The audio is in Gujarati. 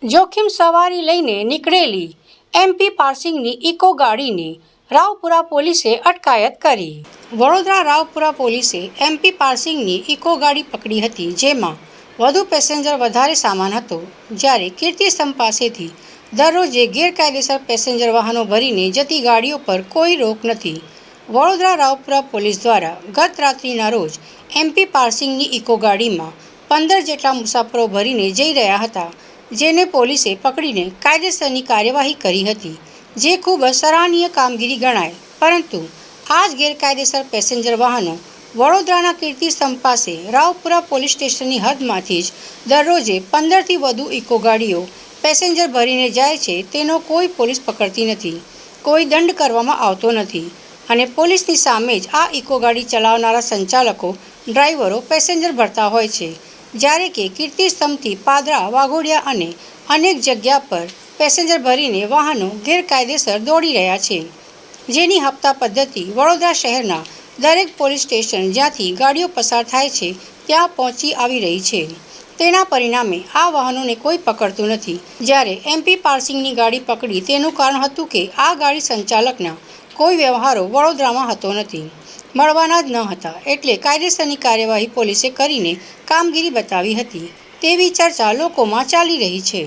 જોખીમ સવારી લઈને નીકળેલી એમપી પાર્સિંગની ઇકો ગાડીની રાવપુરા પોલીસે અટકાયત કરી। વડોદરા રાવપુરા પોલીસે એમપી પાર્સિંગની ઇકો ગાડી પકડી હતી, જેમાં વધુ પેસેન્જર વધારે સામાન હતો। જ્યારે કીર્તિસ્તંભ પાસેથી દરરોજે ગેરકાયદેસર પેસેન્જર વાહનો ભરીને જતી ગાડીઓ પર કોઈ રોક નથી। વડોદરા રાવપુરા પોલીસ દ્વારા ગત રાત્રિના રોજ એમપી પાર્સિંગની ઇકો ગાડીમાં 15 જેટલા મુસાફરો ભરીને જઈ રહ્યા હતા, જેને પોલીસે પકડીને કાયદેસરની કાર્યવાહી કરી હતી, જે ખૂબ જ સરાહનીય કામગીરી ગણાય। પરંતુ આ જ ગેરકાયદેસર પેસેન્જર વાહનો વડોદરાના કીર્તિસ્તંભ પાસે રાવપુરા પોલીસ સ્ટેશનની હદમાંથી જ દરરોજે 15થી વધુ ઇકો ગાડીઓ પેસેન્જર ભરીને જાય છે, તેનો કોઈ પોલીસ પકડતી નથી, કોઈ દંડ કરવામાં આવતો નથી અને પોલીસની સામે જ આ ઇકો ગાડી ચલાવનારા સંચાલકો, ડ્રાઈવરો પેસેન્જર ભરતા હોય છે। જ્યારે કે કીર્તિસ્તંભથી પાદરા, વાઘોડિયા અને અનેક જગ્યા પર પેસેન્જર ભરીને વાહનો ગેરકાયદેસર દોડી રહ્યા છે, જેની હપ્તા પદ્ધતિ વડોદરા શહેરના દરેક પોલીસ સ્ટેશન જ્યાંથી ગાડીઓ પસાર થાય છે ત્યાં પહોંચી આવી રહી છે। તેના પરિણામે આ વાહનોને કોઈ પકડતું નથી। જ્યારે એમપી પાર્સિંગની ગાડી પકડી તેનું કારણ હતું કે આ ગાડી સંચાલકના કોઈ વ્યવહારો વડોદરામાં હતો નથી, મળવાના જ ન હતા, એટલે કાયદેસરની કાર્યવાહી પોલીસે કરીને કામગીરી બતાવી હતી, તેવી ચર્ચા લોકોમાં ચાલી રહી છે।